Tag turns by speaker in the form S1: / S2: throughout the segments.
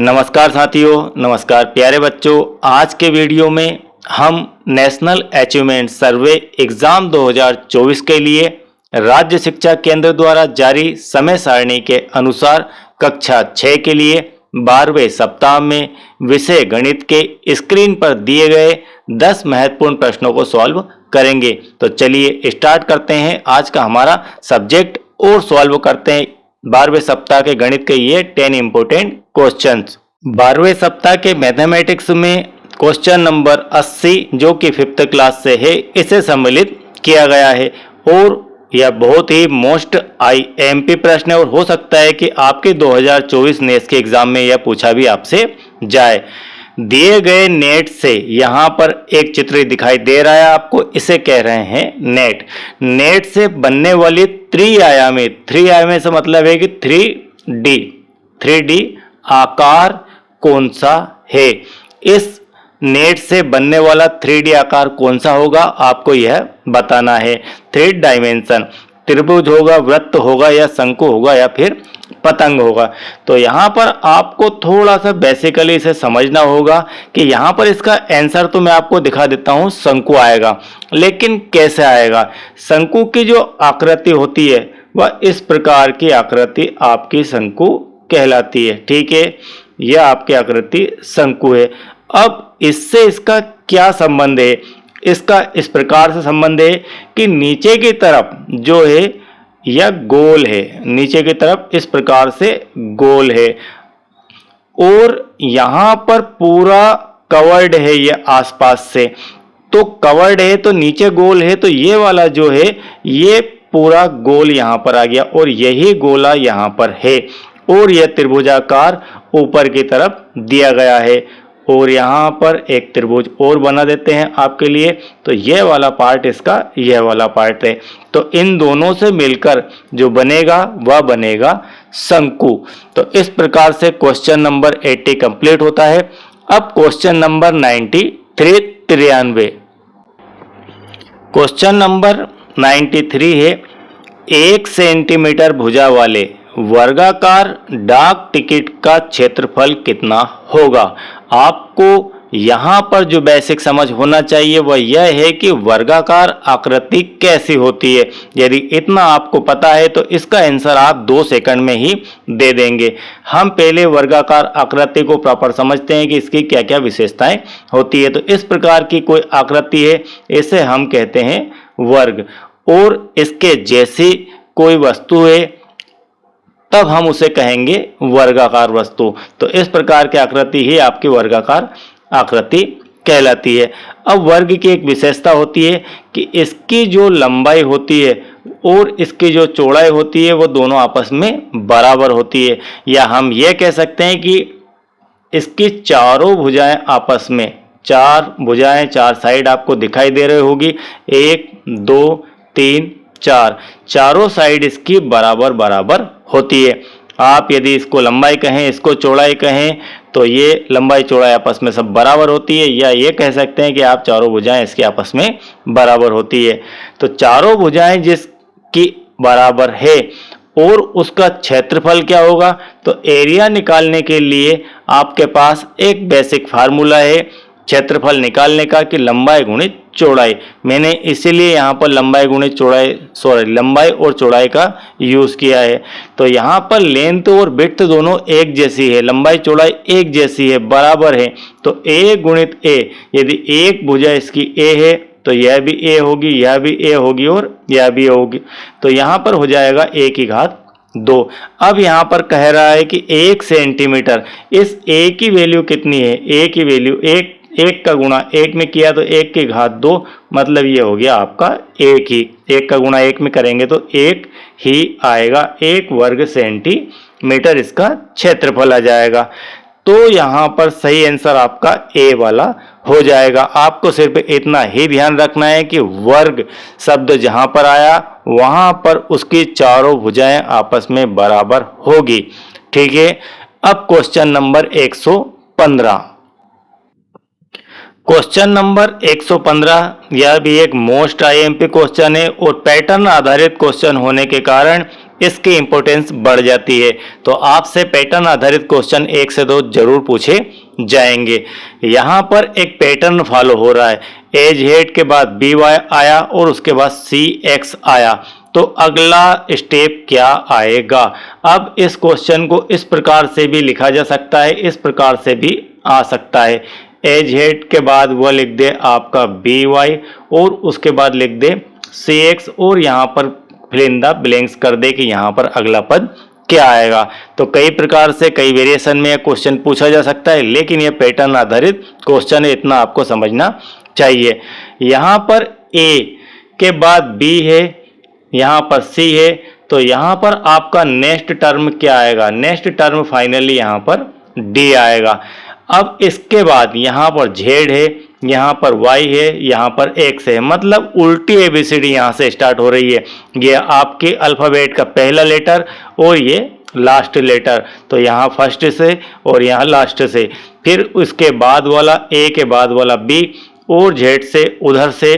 S1: नमस्कार साथियों, नमस्कार प्यारे बच्चों। आज के वीडियो में हम नेशनल अचीवमेंट सर्वे एग्जाम 2024 के लिए राज्य शिक्षा केंद्र द्वारा जारी समय सारणी के अनुसार कक्षा 6 के लिए 12वें सप्ताह में विषय गणित के स्क्रीन पर दिए गए 10 महत्वपूर्ण प्रश्नों को सॉल्व करेंगे। तो चलिए स्टार्ट करते हैं आज का हमारा सब्जेक्ट और सॉल्व करते हैं 12वें सप्ताह के गणित के ये 10 इंपोर्टेंट क्वेश्चंस। 12वें सप्ताह के मैथमेटिक्स में क्वेश्चन नंबर 80 जो कि 5th क्लास से है, इसे सम्मिलित किया गया है और यह बहुत ही मोस्ट आईएमपी प्रश्न है और हो सकता है कि आपके 2024 नेट के एग्जाम में यह पूछा भी आपसे जाए। दिए गए नेट से यहाँ पर एक चित्र दिखाई दे रहा है आपको, इसे कह रहे हैं नेट। नेट से बनने वाली त्रिआयामी से मतलब है कि 3D आकार कौन सा है। इस नेट से बनने वाला 3D आकार कौन सा होगा आपको यह बताना है। 3 डायमेंशन त्रिभुज होगा, वृत्त होगा या शंकु होगा या फिर पतंग होगा। तो यहाँ पर आपको थोड़ा सा बेसिकली इसे समझना होगा कि यहाँ पर इसका आंसर तो मैं आपको दिखा देता हूँ, शंकु आएगा। लेकिन कैसे आएगा? शंकु की जो आकृति होती है वह इस प्रकार की आकृति आपकी शंकु कहलाती है। ठीक है, यह आपकी आकृति शंकु है। अब इससे इसका क्या संबंध है? इसका इस प्रकार से संबंध है कि नीचे की तरफ जो है यह गोल है, नीचे की तरफ इस प्रकार से गोल है और यहाँ पर पूरा कवर्ड है यह आसपास से। तो कवर्ड है तो नीचे गोल है, तो ये वाला जो है ये पूरा गोल यहाँ पर आ गया और यही गोला यहाँ पर है और यह त्रिभुजाकार ऊपर की तरफ दिया गया है। और यहाँ पर एक त्रिभुज और बना देते हैं आपके लिए, तो यह वाला पार्ट इसका यह वाला पार्ट है। तो इन दोनों से मिलकर जो बनेगा वह बनेगा शंकु। तो इस प्रकार से क्वेश्चन नंबर 80 कंप्लीट होता है। अब क्वेश्चन नंबर 93 क्वेश्चन नंबर 93 है, 1 सेंटीमीटर भुजा वाले वर्गाकार डाक टिकट का क्षेत्रफल कितना होगा। आपको यहाँ पर जो बेसिक समझ होना चाहिए वह यह है कि वर्गाकार आकृति कैसी होती है। यदि इतना आपको पता है तो इसका आंसर आप 2 सेकंड में ही दे देंगे। हम पहले वर्गाकार आकृति को प्रॉपर समझते हैं कि इसकी क्या क्या विशेषताएं होती है। तो इस प्रकार की कोई आकृति है, इसे हम कहते हैं वर्ग, और इसके जैसी कोई वस्तु है तब हम उसे कहेंगे वर्गाकार वस्तु। तो इस प्रकार की आकृति ही आपकी वर्गाकार आकृति कहलाती है। अब वर्ग की एक विशेषता होती है कि इसकी जो लंबाई होती है और इसकी जो चौड़ाई होती है वो दोनों आपस में बराबर होती है, या हम ये कह सकते हैं कि इसकी चारों भुजाएं आपस में, 4 भुजाएं 4 साइड आपको दिखाई दे रही होगी, 1 2 3 4, चारों साइड इसकी बराबर बराबर होती है। आप यदि इसको लंबाई कहें, इसको चौड़ाई कहें, तो ये लंबाई चौड़ाई आपस में सब बराबर होती है, या ये कह सकते हैं कि आप चारों भुजाएं इसके आपस में बराबर होती है। तो चारों भुजाएं जिसकी बराबर है और उसका क्षेत्रफल क्या होगा, तो एरिया निकालने के लिए आपके पास एक बेसिक फार्मूला है क्षेत्रफल निकालने का कि लंबाई गुणित चौड़ाई। मैंने इसीलिए यहाँ पर लंबाई गुणित चौड़ाई लंबाई और चौड़ाई का यूज किया है। तो यहाँ पर लेंथ और विड्थ दोनों एक जैसी है, लंबाई चौड़ाई एक जैसी है, बराबर है। तो a गुणित a, यदि एक भुजा इसकी a है तो यह भी a होगी, यह भी a होगी और यह भी a होगी। तो यहाँ पर हो जाएगा a की घात 2। अब यहाँ पर कह रहा है कि 1 सेंटीमीटर, इस a की वैल्यू कितनी है? a की वैल्यू 1 का गुणा 1 में किया तो 1 की घात 2, मतलब ये हो गया आपका 1 ही। 1 का गुणा 1 में करेंगे तो 1 ही आएगा, 1 वर्ग सेंटीमीटर इसका क्षेत्रफल आ जाएगा। तो यहाँ पर सही आंसर आपका ए वाला हो जाएगा। आपको सिर्फ इतना ही ध्यान रखना है कि वर्ग शब्द जहां पर आया वहां पर उसकी चारों भुजाएं आपस में बराबर होगी। ठीक है, अब क्वेश्चन नंबर 115। क्वेश्चन नंबर 115 यह भी एक मोस्ट आईएमपी क्वेश्चन है और पैटर्न आधारित क्वेश्चन होने के कारण इसकी इंपॉर्टेंस बढ़ जाती है। तो आपसे पैटर्न आधारित क्वेश्चन 1 से 2 जरूर पूछे जाएंगे। यहाँ पर एक पैटर्न फॉलो हो रहा है, एज हेड के बाद बी वाई आया और उसके बाद सी एक्स आया, तो अगला स्टेप क्या आएगा। अब इस क्वेश्चन को इस प्रकार से भी लिखा जा सकता है, इस प्रकार से भी आ सकता है। एज हेड के बाद वह लिख दे आपका बी वाई और उसके बाद लिख दे सी एक्स और यहाँ पर फिल इन द ब्लैंक्स कर दे कि यहाँ पर अगला पद क्या आएगा। तो कई प्रकार से कई वेरिएशन में यह क्वेश्चन पूछा जा सकता है, लेकिन यह पैटर्न आधारित क्वेश्चन है, इतना आपको समझना चाहिए। यहाँ पर ए के बाद बी है, यहाँ पर सी है, तो यहाँ पर आपका नेक्स्ट टर्म क्या आएगा, नेक्स्ट टर्म फाइनली यहाँ पर डी आएगा। अब इसके बाद यहाँ पर जेड है, यहाँ पर वाई है, यहाँ पर एक्स है, मतलब उल्टी एबीसीडी यहाँ से स्टार्ट हो रही है। ये आपके अल्फाबेट का पहला लेटर और ये लास्ट लेटर, तो यहाँ फर्स्ट से और यहाँ लास्ट से, फिर उसके बाद वाला ए के बाद वाला बी और जेड से उधर से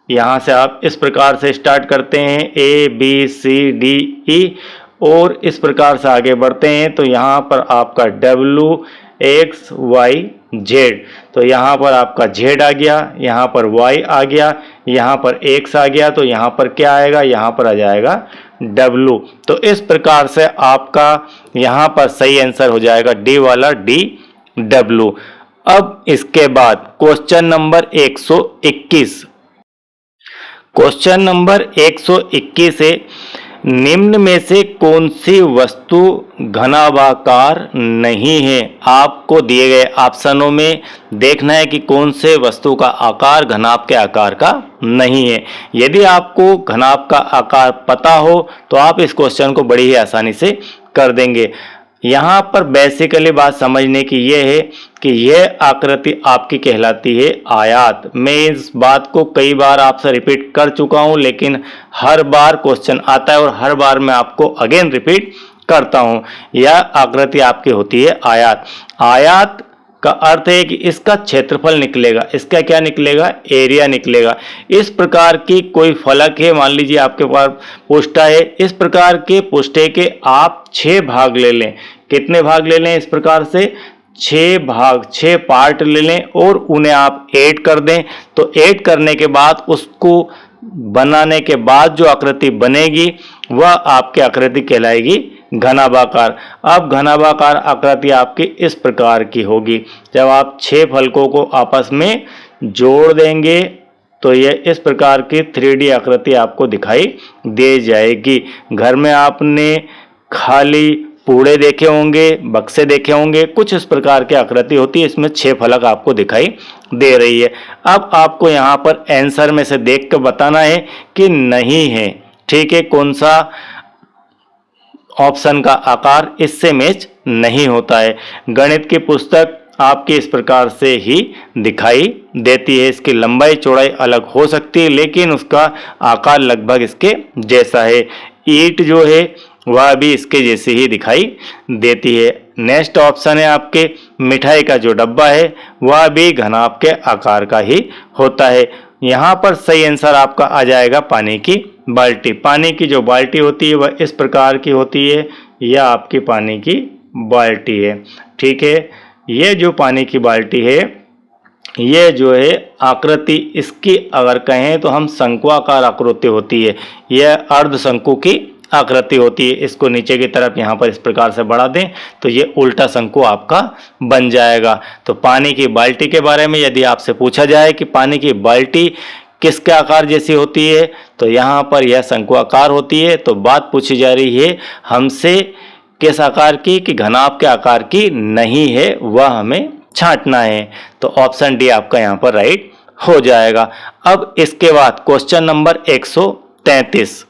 S1: यहाँ से आप इस प्रकार से स्टार्ट करते हैं A B C D E और इस प्रकार से आगे बढ़ते हैं। तो यहाँ पर आपका डब्ल्यू एक्स वाई जेड, तो यहाँ पर आपका जेड आ गया, यहाँ पर वाई आ गया, यहाँ पर एक्स आ गया, तो यहाँ पर क्या आएगा, यहाँ पर आ जाएगा डब्ल्यू। तो इस प्रकार से आपका यहाँ पर सही आंसर हो जाएगा डी वाला, डी डब्ल्यू। अब इसके बाद क्वेश्चन नंबर 121। क्वेश्चन नंबर 121 है, निम्न में से कौन सी वस्तु घनाभाकार नहीं है। आपको दिए गए ऑप्शनों में देखना है कि कौन से वस्तु का आकार घनाभ के आकार का नहीं है। यदि आपको घनाभ का आकार पता हो तो आप इस क्वेश्चन को बड़ी ही आसानी से कर देंगे। यहाँ पर बेसिकली बात समझने की यह है कि यह आकृति आपकी कहलाती है आयात। मैं इस बात को कई बार आपसे रिपीट कर चुका हूँ, लेकिन हर बार क्वेश्चन आता है और हर बार मैं आपको अगेन रिपीट करता हूँ। यह आकृति आपकी होती है आयात। आयात का अर्थ है कि इसका क्षेत्रफल निकलेगा, इसका क्या निकलेगा, एरिया निकलेगा। इस प्रकार की कोई फलक है, मान लीजिए आपके पास पुष्ठा है, इस प्रकार के पुष्ठे के आप 6 भाग ले लें। कितने भाग ले लें, इस प्रकार से 6 भाग, 6 पार्ट ले लें और उन्हें आप ऐड कर दें। तो ऐड करने के बाद उसको बनाने के बाद जो आकृति बनेगी वह आपकी आकृति कहलाएगी घनाभाकार। अब घनाभाकार आकृति आपकी इस प्रकार की होगी। जब आप 6 फलकों को आपस में जोड़ देंगे तो यह इस प्रकार की 3D आकृति आपको दिखाई दे जाएगी। घर में आपने खाली पूड़े देखे होंगे, बक्से देखे होंगे, कुछ इस प्रकार की आकृति होती है, इसमें 6 फलक आपको दिखाई दे रही है। अब आपको यहाँ पर आंसर में से देख कर बताना है कि नहीं है। ठीक है, कौन सा ऑप्शन का आकार इससे मैच नहीं होता है। गणित की पुस्तक आपकी इस प्रकार से ही दिखाई देती है। इसकी लंबाई चौड़ाई अलग हो सकती है, लेकिन उसका आकार लगभग इसके जैसा है। ईंट जो है वह भी इसके जैसी ही दिखाई देती है। नेक्स्ट ऑप्शन है आपके मिठाई का जो डब्बा है वह भी घनाभ के आकार का ही होता है। यहाँ पर सही आंसर आपका आ जाएगा पानी की बाल्टी। पानी की जो बाल्टी होती है वह इस प्रकार की होती है, यह आपकी पानी की बाल्टी है। ठीक है, यह जो पानी की बाल्टी है यह जो है आकृति इसकी अगर कहें तो हम शंक्वाकार आकृति होती है, यह अर्ध शंकु की आकृति होती है। इसको नीचे की तरफ यहाँ पर इस प्रकार से बढ़ा दें तो ये उल्टा शंकु आपका बन जाएगा। तो पानी की बाल्टी के बारे में यदि आपसे पूछा जाए कि पानी की बाल्टी किसके आकार जैसी होती है तो यहाँ पर यह शंकु आकार होती है। तो बात पूछी जा रही है हमसे किस आकार की, कि घनाभ के आकार की नहीं है, वह हमें छांटना है। तो ऑप्शन डी आपका यहाँ पर राइट हो जाएगा। अब इसके बाद क्वेश्चन नंबर 133।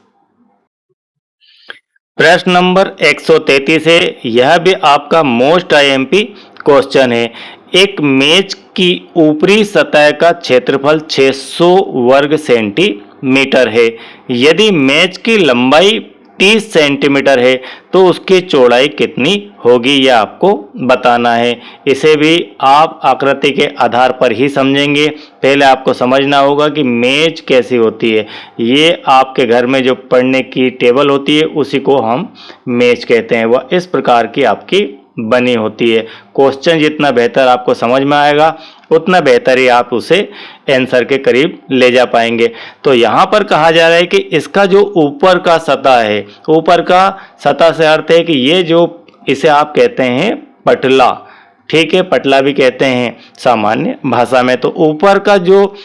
S1: प्रश्न नंबर 133 है, यह भी आपका मोस्ट आईएमपी क्वेश्चन है, एक मेज की ऊपरी सतह का क्षेत्रफल 600 वर्ग सेंटीमीटर है। यदि मेज की लंबाई 30 सेंटीमीटर है तो उसकी चौड़ाई कितनी होगी, यह आपको बताना है। इसे भी आप आकृति के आधार पर ही समझेंगे। पहले आपको समझना होगा कि मेज कैसी होती है। ये आपके घर में जो पढ़ने की टेबल होती है उसी को हम मेज कहते हैं। वह इस प्रकार की आपकी बनी होती है। क्वेश्चन जितना बेहतर आपको समझ में आएगा उतना बेहतर ही आप उसे आंसर के करीब ले जा पाएंगे। तो यहाँ पर कहा जा रहा है कि इसका जो ऊपर का सतह है, ऊपर का सतह से अर्थ है कि ये जो इसे आप कहते हैं पटला, ठीक है, पटला भी कहते हैं सामान्य भाषा में। तो ऊपर का जो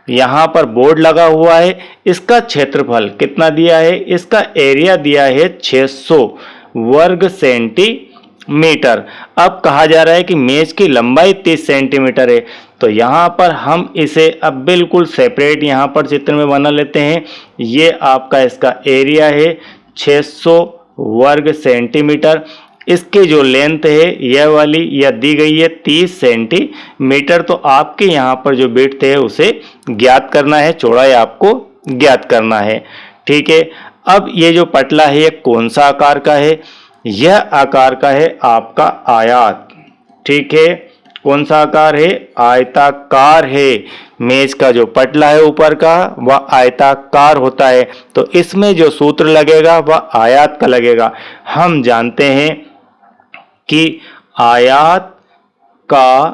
S1: यहाँ पर बोर्ड लगा हुआ है इसका क्षेत्रफल कितना दिया है, इसका एरिया दिया है 600 वर्ग सेंटीमीटर। अब कहा जा रहा है कि मेज की लंबाई 30 सेंटीमीटर है। तो यहाँ पर हम इसे अब बिल्कुल सेपरेट यहाँ पर चित्र में बना लेते हैं। ये आपका इसका एरिया है 600 वर्ग सेंटीमीटर। इसकी जो लेंथ है यह वाली, यह दी गई है 30 सेंटीमीटर। तो आपके यहाँ पर जो विड्थ है उसे ज्ञात करना है, चौड़ाई आपको ज्ञात करना है, ठीक है। अब ये जो पटला है ये कौन सा आकार का है, यह आकार का है आपका आयत, ठीक है। कौन सा आकार है, आयताकार है। मेज का जो पटला है ऊपर का वह आयताकार होता है। तो इसमें जो सूत्र लगेगा वह आयत का लगेगा। हम जानते हैं कि आयत का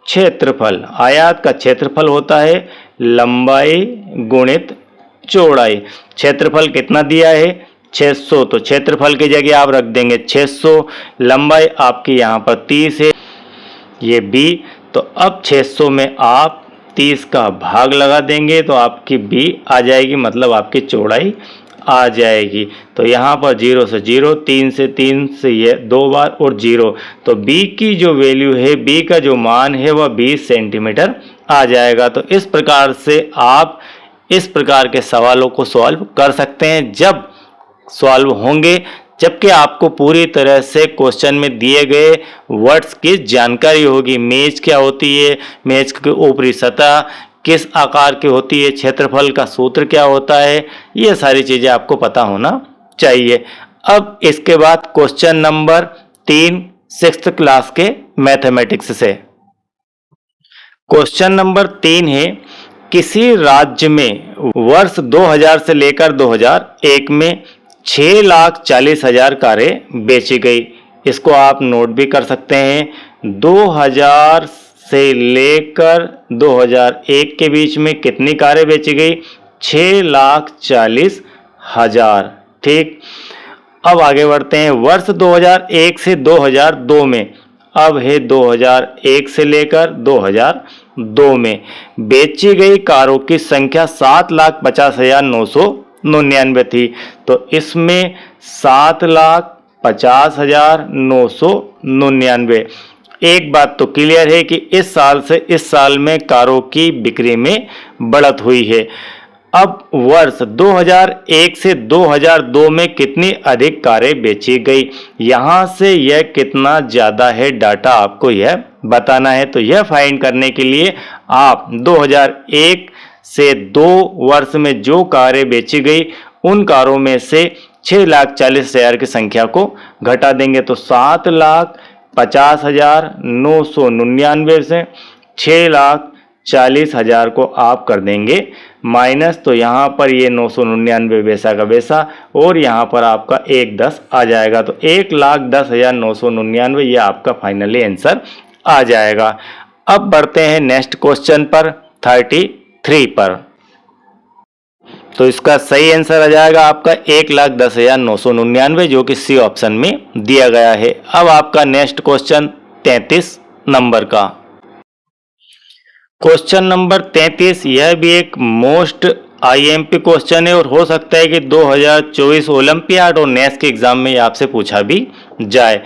S1: क्षेत्रफल, आयत का क्षेत्रफल होता है लंबाई गुणित चौड़ाई। क्षेत्रफल कितना दिया है 600, तो क्षेत्रफल की जगह आप रख देंगे 600। लंबाई आपकी यहाँ पर 30 है, ये b। तो अब 600 में आप 30 का भाग लगा देंगे तो आपकी b आ जाएगी, मतलब आपकी चौड़ाई आ जाएगी। तो यहाँ पर 0 से 0, 3 से ये 2 बार और 0। तो b की जो वैल्यू है, b का जो मान है वह 20 सेंटीमीटर आ जाएगा। तो इस प्रकार से आप इस प्रकार के सवालों को सॉल्व कर सकते हैं जब सॉल्व होंगे, जबकि आपको पूरी तरह से क्वेश्चन में दिए गए वर्ड्स की जानकारी होगी। मेज क्या होती है, मेज की ऊपरी सतह किस आकार की होती है, क्षेत्रफल का सूत्र क्या होता है, ये सारी चीजें आपको पता होना चाहिए। अब इसके बाद क्वेश्चन नंबर 3 6th क्लास के मैथमेटिक्स से। क्वेश्चन नंबर 3 है, किसी राज्य में वर्ष 2000 से लेकर 2001 में 6,40,000 कारें बेची गई। इसको आप नोट भी कर सकते हैं। 2000 से लेकर 2001 के बीच में कितनी कारें बेची गई, 6,40,000, ठीक। अब आगे बढ़ते हैं, वर्ष 2001 से 2002 में, अब है 2001 से लेकर 2002 में बेची गई कारों की संख्या 7,50,999 थी। तो इसमें 7,50,999। एक बात तो क्लियर है कि इस साल से इस साल में कारों की बिक्री में बढ़त हुई है। अब वर्ष 2001 से 2002 में कितनी अधिक कारें बेची गई, यहाँ से यह कितना ज़्यादा है डाटा आपको यह बताना है। तो यह फाइंड करने के लिए आप 2001 से 2 वर्ष में जो कारें बेची गई उन कारों में से 6,40,000 की संख्या को घटा देंगे। तो 7,50,999 से 6,40,000 को आप कर देंगे माइनस। तो यहाँ पर ये 999 वैसा का वैसा और यहाँ पर आपका 110 आ जाएगा। तो 1,10,999 ये आपका फाइनली आंसर आ जाएगा। अब बढ़ते हैं नेक्स्ट क्वेश्चन पर 33 पर। तो इसका सही आंसर आ जाएगा आपका 1,10,999 जो कि सी ऑप्शन में दिया गया है। अब आपका नेक्स्ट क्वेश्चन 33 नंबर का। क्वेश्चन नंबर 33 यह भी एक मोस्ट आईएमपी क्वेश्चन है और हो सकता है कि 2024 ओलंपियाड और नेक्स्ट के एग्जाम में आपसे पूछा भी जाए।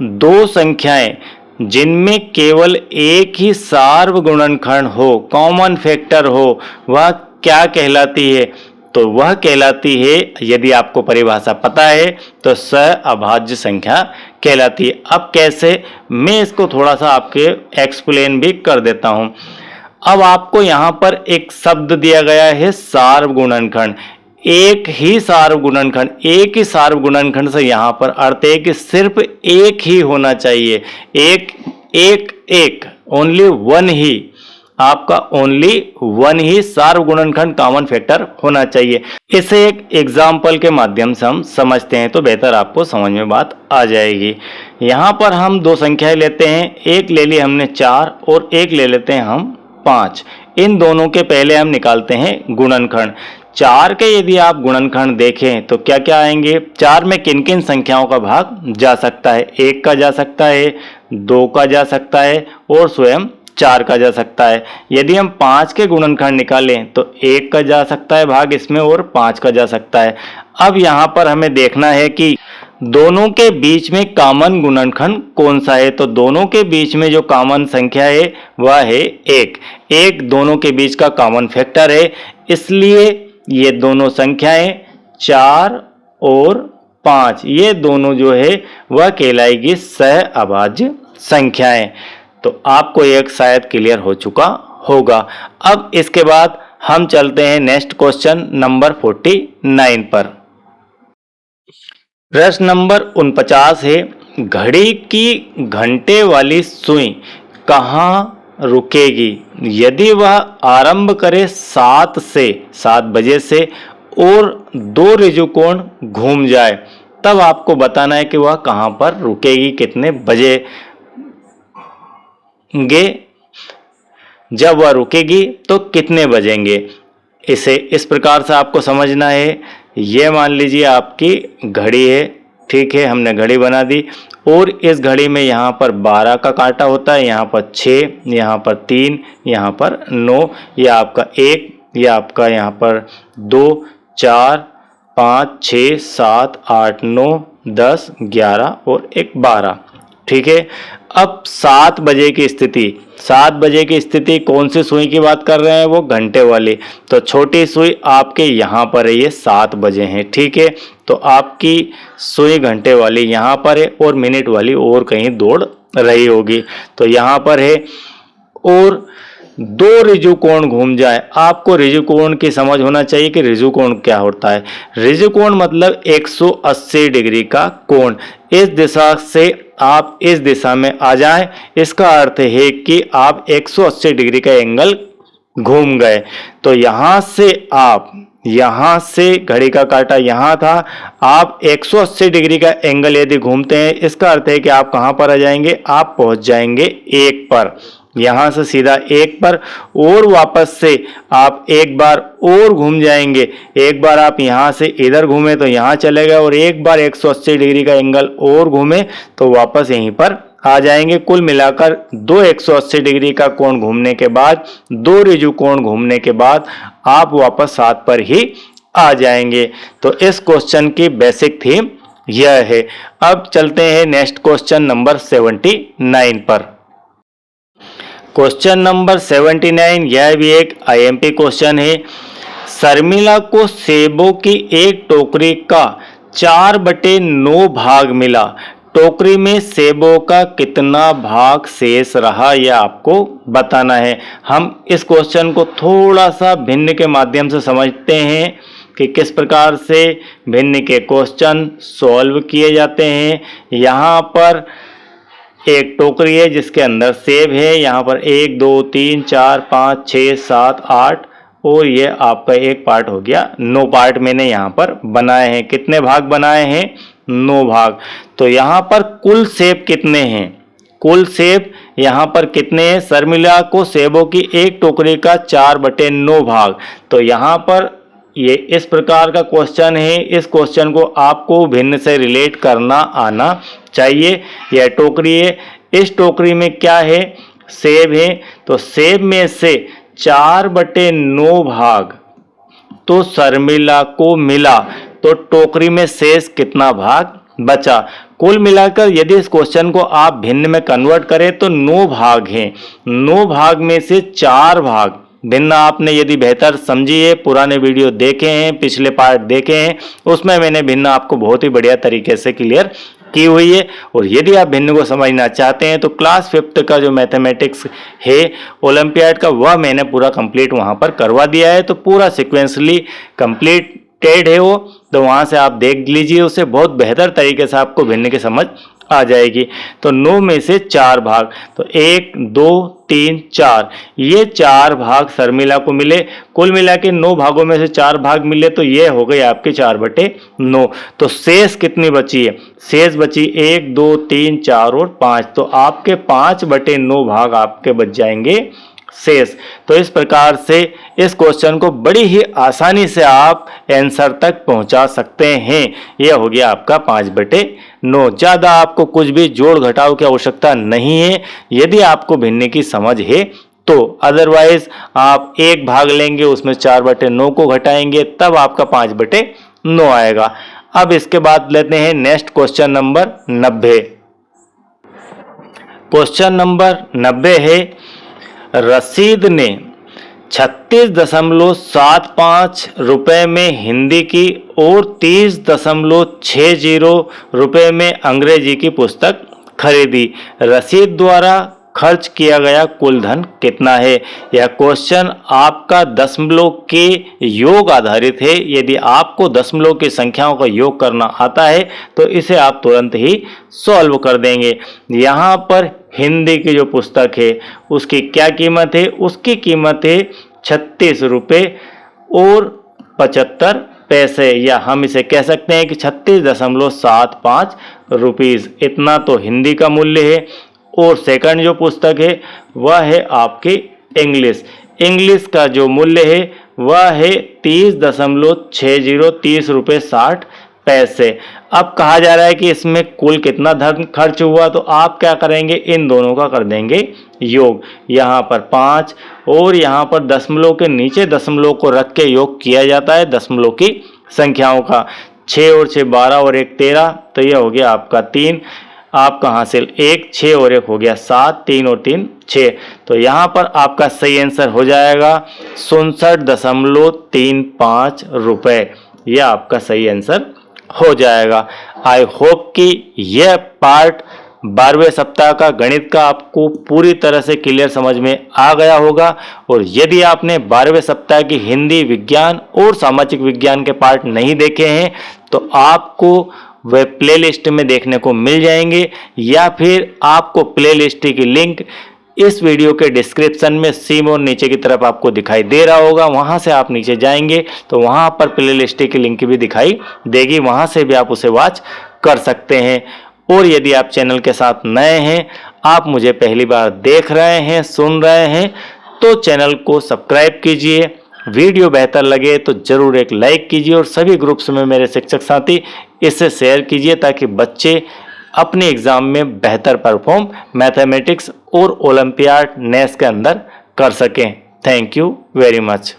S1: दो संख्याएं जिनमें केवल एक ही सार्वगुणनखंड हो, कॉमन फैक्टर हो, वह क्या कहलाती है। तो वह कहलाती है, यदि आपको परिभाषा पता है तो सहअभाज्य संख्या कहलाती है। अब कैसे, मैं इसको थोड़ा सा आपके एक्सप्लेन भी कर देता हूं। अब आपको यहां पर एक शब्द दिया गया है सार्वगुणनखंड। एक ही सार्वगुणनखंड, एक ही सार्वगुणनखंड से यहां पर अर्थ है कि सिर्फ एक ही होना चाहिए। एक एक एक, ओनली वन ही, आपका ओनली वन ही सार्वगुणनखंड कॉमन फैक्टर होना चाहिए। इसे एक एग्जाम्पल के माध्यम से हम समझते हैं तो बेहतर आपको समझ में बात आ जाएगी। यहां पर हम दो संख्याएं लेते हैं, एक ले ली हमने 4 और एक ले लेते हैं हम 5। इन दोनों के पहले हम निकालते हैं गुणनखंड। 4 के यदि आप गुणनखंड देखें तो क्या क्या आएंगे, 4 में किन किन संख्याओं का भाग जा सकता है, 1 का जा सकता है, 2 का जा सकता है और स्वयं 4 का जा सकता है। यदि हम 5 के गुणनखंड निकालें तो 1 का जा सकता है भाग इसमें और 5 का जा सकता है। अब यहाँ पर हमें देखना है कि दोनों के बीच में कॉमन गुणनखंड कौन सा है। तो दोनों के बीच में जो कॉमन संख्या है वह है 1। 1 दोनों के बीच का कॉमन फैक्टर है, इसलिए ये दोनों संख्याएं 4 और 5 ये दोनों जो है वह कहलाएगी सहअभाज्य संख्याएं। तो आपको एक शायद क्लियर हो चुका होगा। अब इसके बाद हम चलते हैं नेक्स्ट क्वेश्चन नंबर 49 पर। प्रश्न नंबर 49 है, घड़ी की घंटे वाली सुई कहाँ रुकेगी यदि वह आरंभ करे 7 बजे से और 2 ऋजुकोण घूम जाए, तब आपको बताना है कि वह कहाँ पर रुकेगी, कितने बजे जब वह रुकेगी तो कितने बजेंगे। इसे इस प्रकार से आपको समझना है। ये मान लीजिए आपकी घड़ी है, ठीक है, हमने घड़ी बना दी और इस घड़ी में यहाँ पर 12 का कांटा होता है, यहाँ पर 6, यहाँ पर 3, यहाँ पर 9, यह आपका 1, यह आपका यहाँ पर 2, 4, 5, 6, 7, 8, 9, 10, 11 और एक 12, ठीक है। अब 7 बजे की स्थिति, 7 बजे की स्थिति कौन सी सुई की बात कर रहे हैं, वो घंटे वाली। तो छोटी सुई आपके यहाँ पर है, ये 7 बजे है, ठीक है। तो आपकी सुई घंटे वाली यहाँ पर है और मिनट वाली और कहीं दौड़ रही होगी। तो यहाँ पर है और 2 ऋजुकोण घूम जाए। आपको ऋजुकोण की समझ होना चाहिए कि ऋजुकोण क्या होता है। ऋजुकोण मतलब 180 डिग्री का कोण। इस दिशा से आप इस दिशा में आ जाएं, इसका अर्थ है कि आप 180 डिग्री का एंगल घूम गए। तो यहाँ से घड़ी का कांटा यहाँ था, आप 180 डिग्री का एंगल यदि घूमते हैं, इसका अर्थ है कि आप कहाँ पर आ जाएंगे, आप पहुंच जाएंगे 1 पर। यहाँ से सीधा 1 पर और वापस से आप एक बार और घूम जाएंगे। एक बार आप यहाँ से इधर घूमे तो यहाँ चले गए और एक बार 180 डिग्री का एंगल और घूमे तो वापस यहीं पर आ जाएंगे। कुल मिलाकर 2 180 डिग्री का कोण घूमने के बाद, 2 ऋजु कोण घूमने के बाद आप वापस 7 पर ही आ जाएंगे। तो इस क्वेश्चन की बेसिक थीम यह है। अब चलते हैं नेक्स्ट क्वेश्चन नंबर 79 पर। क्वेश्चन नंबर 79 यह भी एक आईएमपी क्वेश्चन है। शर्मिला को सेबों की एक टोकरी का 4/9 भाग मिला। टोकरी में सेबों का कितना भाग शेष रहा यह आपको बताना है। हम इस क्वेश्चन को थोड़ा सा भिन्न के माध्यम से समझते हैं कि किस प्रकार से भिन्न के क्वेश्चन सॉल्व किए जाते हैं। यहाँ पर एक टोकरी है जिसके अंदर सेब है। यहाँ पर 1 2 3 4 5 6 7 8 और ये आपका एक पार्ट हो गया। 9 पार्ट मैंने यहाँ पर बनाए हैं। कितने भाग बनाए हैं? 9 भाग। तो यहाँ पर कुल सेब कितने हैं? कुल सेब यहाँ पर कितने हैं? शर्मिला को सेबों की एक टोकरी का 4/9 भाग। तो यहाँ पर ये इस प्रकार का क्वेश्चन है। इस क्वेश्चन को आपको भिन्न से रिलेट करना आना चाहिए। यह टोकरी है, इस टोकरी में क्या है? सेब है। तो सेब में से 4/9 भाग तो शर्मिला को मिला, तो टोकरी में शेष कितना भाग बचा? कुल मिलाकर यदि इस क्वेश्चन को आप भिन्न में कन्वर्ट करें तो 9 भाग हैं। 9 भाग में से 4 भाग भिन्न आपने यदि बेहतर समझी है, पुराने वीडियो देखे हैं, पिछले पार्ट देखे हैं, उसमें मैंने भिन्न आपको बहुत ही बढ़िया तरीके से क्लियर की हुई है। और यदि आप भिन्न को समझना चाहते हैं तो क्लास 5th का जो मैथमेटिक्स है ओलंपियाड का, वह मैंने पूरा कंप्लीट वहां पर करवा दिया है। तो पूरा सिक्वेंसली कंप्लीटेड है वो, तो वहां से आप देख लीजिए, उससे बहुत बेहतर तरीके से आपको भिन्न की समझ आ जाएगी। तो 9 में से 4 भाग, तो 1 2 3 4, ये 4 भाग शर्मिला को मिले। कुल मिला के 9 भागों में से 4 भाग मिले, तो ये हो गई आपके 4/9। तो शेष कितनी बची है? शेष बची 1 2 3 4 और 5। तो आपके 5/9 भाग आपके बच जाएंगे शेष। तो इस प्रकार से इस क्वेश्चन को बड़ी ही आसानी से आप आंसर तक पहुंचा सकते हैं। यह हो गया आपका 5/9। ज़्यादा आपको कुछ भी जोड़ घटाव की आवश्यकता नहीं है यदि आपको भिन्न की समझ है तो। अदरवाइज आप एक भाग लेंगे, उसमें 4/9 को घटाएंगे, तब आपका 5/9 आएगा। अब इसके बाद लेते हैं next question number 90। Question number 90 है, रशीद ने 36.75 रुपए में हिंदी की और 30.60 रुपए में अंग्रेजी की पुस्तक खरीदी। रशीद द्वारा खर्च किया गया कुल धन कितना है? यह क्वेश्चन आपका दशमलव के योग आधारित है। यदि आपको दशमलव की संख्याओं का योग करना आता है तो इसे आप तुरंत ही सॉल्व कर देंगे। यहाँ पर हिंदी की जो पुस्तक है उसकी क्या कीमत है? उसकी कीमत है 36 रुपये और 75 पैसे, या हम इसे कह सकते हैं कि 36.75 रुपीज़। इतना तो हिंदी का मूल्य है। और सेकंड जो पुस्तक है वह है आपकी इंग्लिश। इंग्लिश का जो मूल्य है वह है 30.60, 30 रुपये 60 पैसे। अब कहा जा रहा है कि इसमें कुल कितना धन खर्च हुआ, तो आप क्या करेंगे, इन दोनों का कर देंगे योग। यहाँ पर 5 और यहाँ पर दशमलव के नीचे दशमलव को रख के योग किया जाता है दशमलव की संख्याओं का। 6 और 6 12 और 1 13, तो यह हो गया आपका 3। आपका हासिल 1 6 और 1 हो गया 7, 3 और 3 6। तो यहाँ पर आपका सही आंसर हो जाएगा 67.35 रुपये। यह आपका सही आंसर हो जाएगा। आई होप कि यह पार्ट 12वें सप्ताह का गणित का आपको पूरी तरह से क्लियर समझ में आ गया होगा। और यदि आपने 12वें सप्ताह की हिंदी, विज्ञान और सामाजिक विज्ञान के पार्ट नहीं देखे हैं तो आपको वे प्लेलिस्ट में देखने को मिल जाएंगे, या फिर आपको प्लेलिस्ट की लिंक इस वीडियो के डिस्क्रिप्शन में सीम और नीचे की तरफ आपको दिखाई दे रहा होगा। वहां से आप नीचे जाएंगे तो वहां पर प्लेलिस्ट की लिंक भी दिखाई देगी, वहां से भी आप उसे वॉच कर सकते हैं। और यदि आप चैनल के साथ नए हैं, आप मुझे पहली बार देख रहे हैं, सुन रहे हैं, तो चैनल को सब्सक्राइब कीजिए। वीडियो बेहतर लगे तो जरूर एक लाइक कीजिए और सभी ग्रुप्स में मेरे शिक्षक साथी इसे शेयर कीजिए ताकि बच्चे अपने एग्जाम में बेहतर परफॉर्म मैथमेटिक्स और ओलंपियाड नेस के अंदर कर सकें। Thank you very much.